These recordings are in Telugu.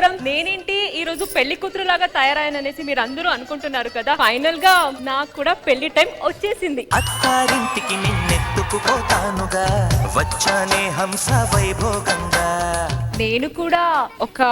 నమస్కారం. నేనేంటి ఈ రోజు పెళ్లి కూతురు లాగా తయారైననేసి మీరు అందరూ అనుకుంటున్నారు కదా. ఫైనల్ గా నాకు కూడా పెళ్లి టైం వచ్చేసింది. అత్తారింటికి నిన్నెత్తుకుపోతానుగా వచ్చానే హంస వైభోగంగా. నేను కూడా ఒక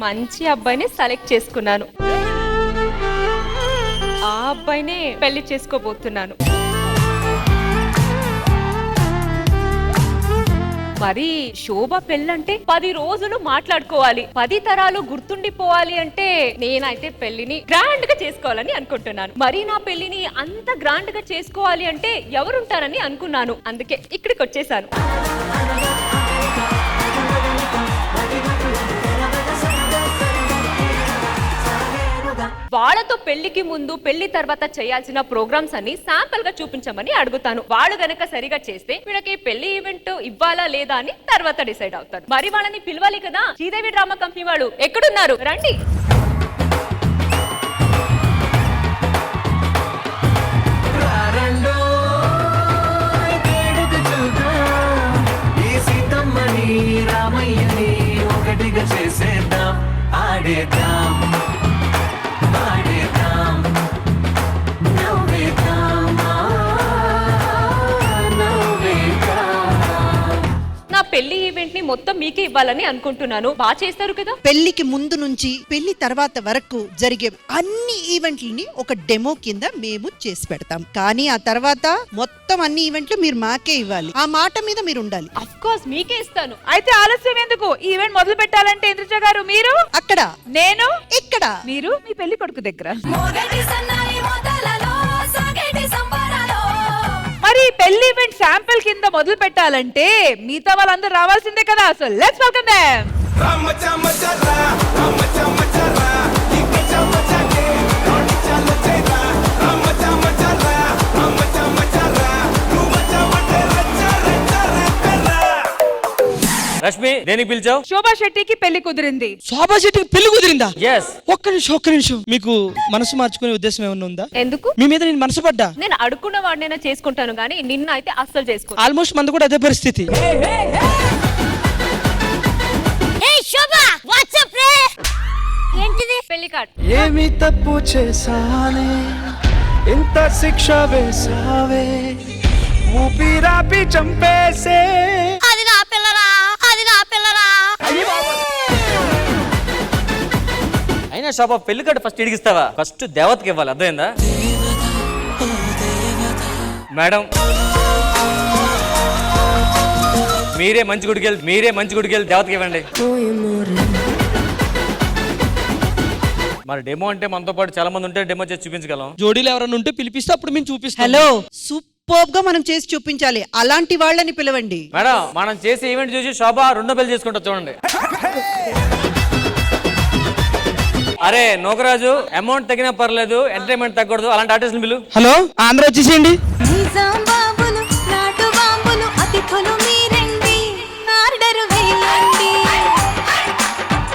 మంచి అబ్బాయిని సెలెక్ట్ చేసుకున్నాను. ఆ అబ్బాయినే పెళ్లి చేసుకోబోతున్నాను. మరి శోభ పెళ్ళంటే 10 రోజులు మాట్లాడుకోవాలి, 10 తరాలు గుర్తుండిపోవాలి అంటే నేనైతే పెళ్లిని గ్రాండ్ గా చేసుకోవాలని అనుకుంటున్నాను. మరి నా పెళ్లిని అంత గ్రాండ్ గా చేసుకోవాలి అంటే ఎవరుంటారని అనుకున్నాను. అందుకే ఇక్కడికి వచ్చేసాను. వాళ్ళతో పెళ్లికి ముందు పెళ్లి తర్వాత చేయాల్సిన ప్రోగ్రామ్స్ అన్ని శాంపుల్ గా చూపించమని అడుగుతాను. వాళ్ళు గనక సరిగా చేస్తే వీళ్ళకి పెళ్లి ఈవెంట్ ఇవ్వాలా లేదా అని తర్వాత డిసైడ్ అవుతారు. మరి వాళ్ళని పిలవాలి కదా. శ్రీదేవి డ్రామా కంపెనీ వాళ్ళు ఎక్కడున్నారు? రండి. పెళ్లి ఈవెంట్ ని మొత్తం మీకే ఇవ్వాలని అనుకుంటున్నాను. బాగా చేస్తారు కదా. పెళ్లికి ముందు నుంచి పెళ్లి తర్వాత వరకు జరిగే అన్ని ఈవెంట్లని ఒక డెమో కింద మేము చేసి పెడతాం. కానీ ఆ తర్వాత మొత్తం అన్ని ఈవెంట్లు మీరు మాకే ఇవ్వాలి. ఆ మాట మీద మీరు ఉండాలి. ఆఫ్ కోర్స్ మీకే ఇస్తాను. అయితే ఆలస్యం ఎందుకు? ఈవెంట్ మొదలు పెట్టాలంటే ఇంద్రజ గారు మీరు అక్కడ, నేను ఇక్కడ, మీరు మీ పెళ్లి కొడుకు దగ్గర. మరి పెళ్లి ఈవెంట్ శాంపిల్ కింద మొదలు పెట్టాలంటే మిగతా వాళ్ళందరూ రావాల్సిందే కదా. So let's welcome them. Rashmi, దేనికి పిలిచావు? శోభా శెట్టికి పెళ్లి కుదిరింది. శోభా శెట్టికి పెళ్లి కుదిరిందా? yes. ఒక్క నిమిషం. మీకు మనసు మార్చుకునే ఉద్దేశం ఏమన్నా ఉందా? ఎందుకు? మీ మీద నేను మనసు పడ్డా. నేను అడుక్కున్న వాడినైనా చేసుకుంటాను కానీ నిన్న అయితే అస్సలు చేసుకో. ఆల్మోస్ట్ మంది కూడా అదే పరిస్థితి. ఏంటిది? పెళ్లి కార్డ్. ఏమి తప్పు చేసానే ఇంత శిక్ష వేసావే, ఊపిరాపి చంపేసే. అది నా పిల్లరా, అది నా పిల్లరా. అయినా షాప్ పెళ్లి కార్డు ఫస్ట్ ఇడిగిస్తావా? ఫస్ట్ దేవతకి ఇవ్వాలి, అర్థమైందా? మేడం, మీరే మంచి గుడికి వెళ్ళి దేవతకి ఇవ్వండి. మరి డెమో అంటే మనతో పాటు చాలా మంది ఉంటే డెమో చేసి చూపించగలం. జోడీలు ఎవరైనా ఉంటే పిలిపిస్తే అప్పుడు మేము చూపిస్తాం. హలో, సూపర్ గా మనం చేసి చూపించాలి. అలాంటి వాళ్ళని పిలవండి. మేడం, మనం చేసే ఈవెంట్ చూసి శోభ రెండో పెళ్లి చేసుకుంటా చూడండి. అరే నోకరాజు, అమౌంట్ తగ్గినా పర్లేదు, ఎంటర్టైన్మెంట్ తగ్గకూడదు. అలాంటి ఆర్టిస్ట్ బిల్లు. హలో, ఆంధ్ర వచ్చేసేయండి.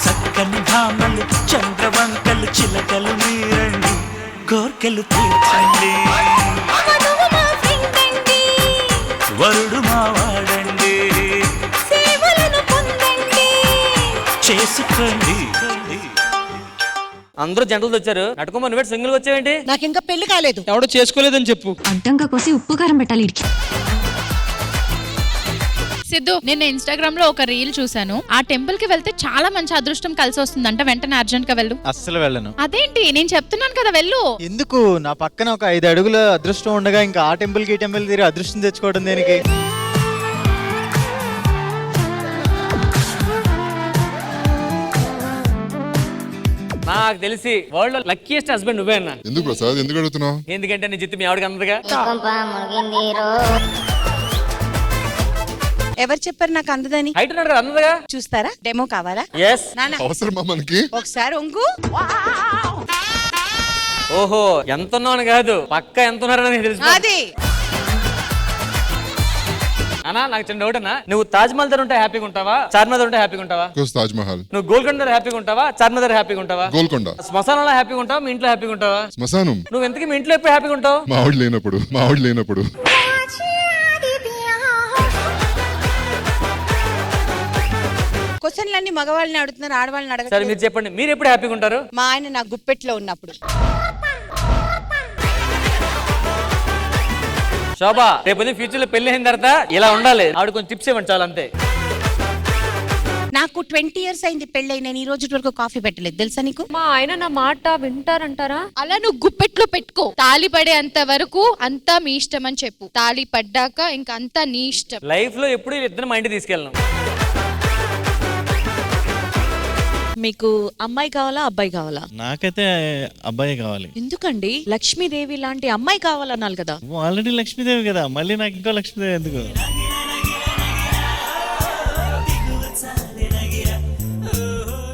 చక్కని భామలు, చంద్రవంకలు, చిలకలు మీరండి, కోర్కెలు తీర్చండి. వరుడు మావాడండి, చేసుకోండి. అందరూ జంటలు వచ్చారు, నటుకోమ నువ్వు సింగిల్ వచ్చావేంటి? నాకు ఇంకా పెళ్లి కాలేదు. ఎవడో చేసుకోలేదని చెప్పు. అడ్డంగా కోసి ఉప్పు కారం పెట్టాలి ఇడికి. సిద్ధు, నిన్న ఇన్స్టాగ్రామ్ లో ఒక రీల్ చూసాను. ఆ టెంపుల్ కి వెళ్తే చాలా మంచి అదృష్టం కలిసి వస్తుందంట. వెంటనే అర్జెంట్ గా వెళ్ళు. అస్సలు వెళ్ళను. అదేంటి? నేను చెప్తున్నాను కదా వెళ్ళు. ఎందుకు? నా పక్కన ఒక 5 అడుగుల అదృష్టం ఉండగా ఇంకా ఆ టెంపుల్ కి టెంపుల్ తిరిగి అదృష్టం తెచ్చుకోవడం దేనికి? నాకు తెలిసి వరల్డ్ లో లక్కీయెస్ట్ హస్బెండ్ నువ్వే అన్నా. ఎందుకు ప్రసాద్, ఎందుకు అడుగుతున్నావు? ఎందుకంటే నీ జిత్తు మీ ఆవిడకి అందదుగా. ఎవరు చెప్పారు నాకు అందదని? హైట్ ఉన్నాడు అందదుగా. చూస్తారా? డెమో కావాలా? ఎస్. అవసరమా మనకి? ఒకసారి ఉంగు. ఓహో, ఎంత ఉన్నాను కాదు, పక్క ఎంత ఉన్నారని తెలుసు. అది అన్నా, నాకు చిన్న డౌట్ అన్నా, నువ్వు తాజ్ మహల్ దగ్గర ఉంటే హ్యాపీగా ఉంటావా, చార్మినార్ దగ్గర ఉంటే హ్యాపీగా ఉంటావా? తాజ్ మహల్. నువ్వు గోల్కొండ దగ్గర హ్యాపీగా ఉంటావా, చార్మినార్ దగ్గర హ్యాపీగా ఉంటావా? గోల్కొండ. శ్మశానంలో హ్యాపీగా ఉంటావా, మీ ఇంట్లో హ్యాపీగా ఉంటావా? శ్మశానం. నువ్వు ఎంతకీ మీ ఇంట్లో ఎప్పుడు హ్యాపీగా ఉంటావు? మా ఆవిడ లేనప్పుడు. క్వశ్చన్లన్నీ మగవాళ్ళని అడుగుతున్నారు, ఆడవాళ్ళని సరే అడగట్లేదు. మీరు చెప్పండి, మీరు ఎప్పుడు హ్యాపీగా ఉంటారు? మా ఆయన నా గుప్పెట్లో ఉన్నప్పుడు. శోభా, రేపు ఫ్యూచర్ లో పెళ్లి అయిన తర్వాత ఇలా ఉండాలి. ఆవిడ కొంచెం టిప్స్ ఇవ్వండి చాలు, అంతే. నాకు 20 years అయింది పెళ్ళై, నేను ఈ రోజు వరకు కాఫీ పెట్టలేదు, తెలుసా నీకు? మా ఆయన నా మాట వింటారంటారా? అలా నువ్వు గుప్పెట్లో పెట్టుకో. తాళి పడేంత వరకు అంతా మీ ఇష్టం అని చెప్పు. తాళి పడ్డాక ఇంకా అంతా నీ ఇష్టం. లైఫ్ లో ఎప్పుడు ఇద్దరు మా ఇంటికి తీసుకెళ్ళను. మీకు అమ్మాయి కావాలా అబ్బాయి కావాలా? నాకైతే అబ్బాయి కావాలి. ఎందుకండి? లక్ష్మీదేవి లాంటి అమ్మాయి కావాలన్నాను కదా. ఆల్రెడీ లక్ష్మీదేవి కదా, మళ్ళీ నాకు ఇంకో లక్ష్మీదేవి ఎందుకు?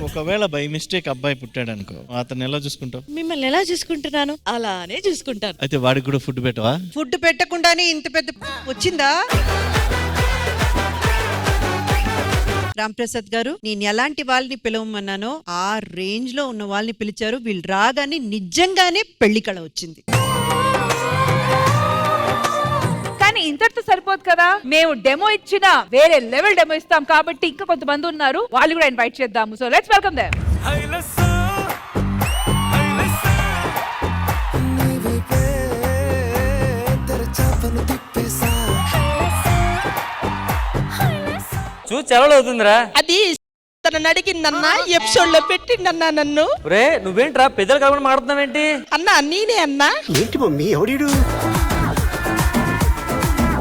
ఒకవేళ బై మిస్టేక్ అబ్బాయి పుట్టాడు అనుకో, అతను ఎలా చూసుకుంటావు? మిమ్మల్ని ఎలా చూసుకుంటున్నాను అలానే చూసుకుంటాను. అయితే వాడికి కూడా ఫుడ్ పెట్టవా? ఫుడ్ పెట్టకుండానే ఇంత పెద్ద వచ్చిందా? రాంప్రసాద్ గారు, నేను ఎలాంటి వాళ్ళని పిలవమన్నానో ఆ రేంజ్ లో ఉన్న వాళ్ళని పిలిచారు. వీళ్ళు రాగానే నిజంగానే పెళ్లి కళ వచ్చింది. కానీ ఇంతటితో సరిపోదు కదా, మేము డెమో ఇచ్చిన వేరే లెవెల్ డెమో ఇస్తాం కాబట్టి ఇంకా కొంతమంది ఉన్నారు, వాళ్ళు కూడా ఇన్వైట్ చేద్దాము. So let's welcome them. చూసి చాలా అవుతుందిరా. అది తనని అడిగిందన్నా, ఎపిసోడ్ లో పెట్టిందన్నా నన్ను. రే నువ్వేంట్రా పెద్దలు కాకుండా మాట్లాడుతున్నావేంటి? అన్నా నేనే అన్నా. ఏంటి మమ్మీ ఎవడీడు?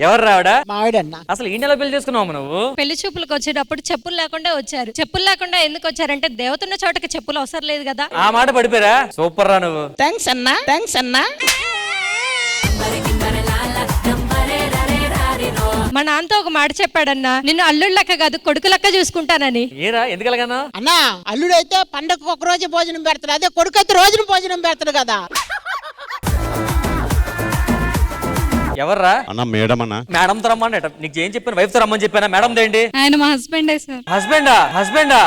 ఎవరు రావడా? మావిడన్నా. అసలు ఈ నెల పెళ్లి చేసుకున్నావు నువ్వు? పెళ్లి చూపులకు వచ్చేటప్పుడు చెప్పులు లేకుండా వచ్చారు. చెప్పులు లేకుండా ఎందుకు వచ్చారంటే దేవతున్న చోటకి చెప్పులు అవసరం లేదు కదా. ఆ మాట పడిపోయారా? సూపర్ రా నువ్వు. థ్యాంక్స్ అన్నా, థ్యాంక్స్ అన్నా. మా నాన్నతో ఒక మాట చెప్పాడన్నా, నిన్ను అల్లుడు లెక్క కాదు కొడుకు లెక్క చూసుకుంటానని. ఏరా ఎందుకలాగానా? అన్నా అల్లుడైతే పండగకు ఒక రోజు భోజనం పెడతాడు, అదే కొడుకు అయితే రోజున భోజనం పెడతాడు కదా. ఎవర్రా? అన్న మేడం అన్న. మేడం తో రమ్మని నీకు ఏం చెప్పాను? వైఫ్ తో రమ్మని చెప్పానా? మేడం ఏంటి? ఆయన మా హస్బెండే సార్. హస్బెండా? హస్బెండా?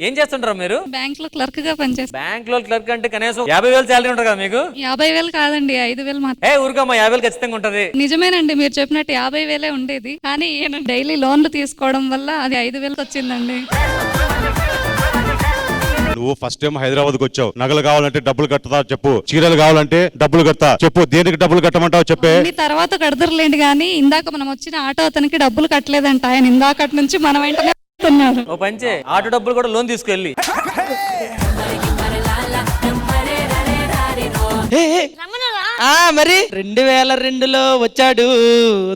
ఏం చేస్తుంటారు మీరు? బ్యాంక్ లో క్లర్క్ గా పనిచేస్తాను. బ్యాంక్ లో క్లర్క్ అంటే కనీసం 50,000 శాలరీ ఉంటుంది కదా మీకు? 50,000 కాదండి, 5,000 మాత్రం. ఏ ఊరుకమ్మా, 50,000 ఖచ్చితంగా ఉంటది. నిజమేనండి, మీరు చెప్పినట్టు 50,000 ఉండేది. కానీ ఈయన డైలీ లోన్లు తీసుకోవడం వల్ల అది 5,000 వచ్చిందండి. నువ్వు ఫస్ట్ టైం హైదరాబాద్ కు వచ్చావు. నగలు కావాలంటే డబ్బులు కట్టదా చెప్పు, చీరలు కావాలంటే డబ్బులు కడతా చెప్పు, దేనికి డబ్బులు కట్టమంటావు చెప్పే. తర్వాత కడదరులేండి, కానీ ఇందాక మనం వచ్చిన ఆటో అతనికి డబ్బులు కట్టలేదంట. ఆయన ఇందాకటి నుంచి మన వెంటనే వస్తున్నారు. ఓ పంచే, ఆటో డబ్బులు కూడా లోన్ తీసుకెళ్ళి. మరి 2002లో వచ్చాడు,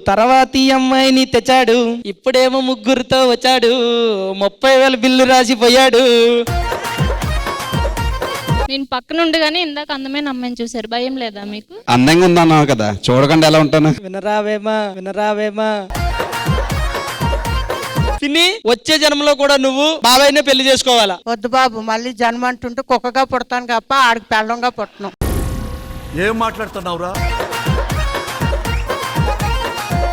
తర్వాత ఈ అమ్మాయిని తెచ్చాడు, ఇప్పుడేమో ముగ్గురుతో వచ్చాడు, 30,000 బిల్లు రాసిపోయాడు. నేను పక్కనుండగానే ఇందాక అందమైన అమ్మాయిని చూసారు, భయం లేదా మీకు? అందంగా ఉందన్నావు కదా, చూడకుండా ఎలా ఉంటాను? వినరావేమా వినరావేమా పిన్ని, వచ్చే జన్మలో కూడా నువ్వు బాబాయ్నే పెళ్లి చేసుకోవాలా? వద్దు బాబు, మళ్ళీ జన్మ అంటుంటే కుక్కగా పుడతాను తప్ప ఆడికి పెళ్ళంగా పుట్టను. ఏం మాట్లాడుతున్నావురా?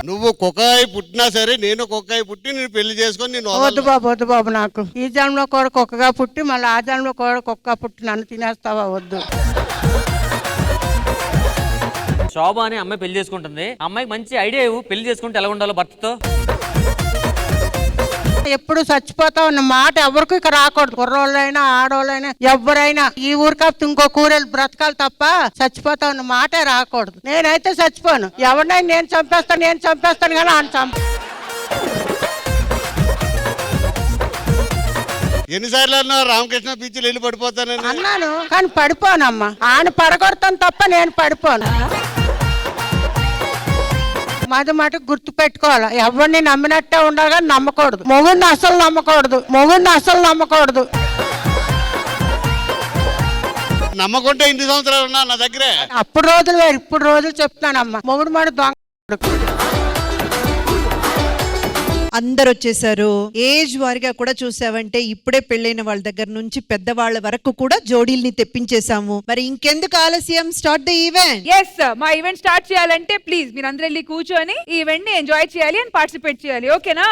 నువ్వు కుక్కాయి పుట్టినా సరే నేను కుక్కాయి పుట్టి నేను పెళ్లి చేసుకొని నేను వద్దు బాబు, వద్దు బాబు, నాకు ఈ జన్మలో కూడా కుక్కగా పుట్టి మళ్ళీ ఆ జన్మలో కూడా కుక్క పుట్టి నన్ను తినేస్తావా? వద్దు. శోభ అని అమ్మాయి పెళ్లి చేసుకుంటుంది. అమ్మాయికి మంచి ఐడియా ఇవ్వు, పెళ్లి చేసుకుంటే ఎలా ఉండాలో భర్తతో. ఎప్పుడు చచ్చిపోతావు అన్న మాట ఎవరికి ఇక రాకూడదు. కుర్రోళ్ళైనా ఆడోళ్ళైనా ఎవరైనా ఈ ఊరు కాకపోతే ఇంకో కూరలు బ్రతకాలి తప్ప చచ్చిపోతావు అన్న మాటే రాకూడదు. నేనైతే చచ్చిపోను. ఎవరినైనా నేను చంపేస్తాను కానీ ఆయన చంప. ఎన్నిసార్లు అన్నా రామకృష్ణ బీచ్లో వెళ్ళి పడిపోతానని అన్నాను, కానీ పడిపోనమ్మా. ఆయన పడగొడతాను తప్ప నేను పడిపోను. మాది మాట గుర్తు పెట్టుకోవాలి, ఎవరిని నమ్మినట్టే ఉండాలి కానీ నమ్మకూడదు. మొగుడిని అసలు నమ్మకూడదు. నమ్మకుంటే ఇన్ని సంవత్సరాలు ఉన్నా నా దగ్గరే. అప్పుడు రోజులు వేరు, ఇప్పుడు రోజులు చెప్తానమ్మా. మొగుడు మాట దొంగ. అందరు వచ్చేసారు. ఏజ్ వారిగా కూడా చూసావంటే ఇప్పుడే పెళ్ళైన వాళ్ళ దగ్గర నుంచి పెద్దవాళ్ళ వరకు కూడా జోడీల్ని తెప్పించేసాము. మరి ఇంకెందుకు ఆలస్యం, స్టార్ట్ ద ఈవెంట్. ఎస్, మా ఈవెంట్ స్టార్ట్ చేయాలంటే ప్లీజ్ మీరందరూ వెళ్ళి కూర్చొని ఈ ఈవెంట్ ని ఎంజాయ్ చేయాలి అండ్ పార్టిసిపేట్ చేయాలి. ఓకేనా?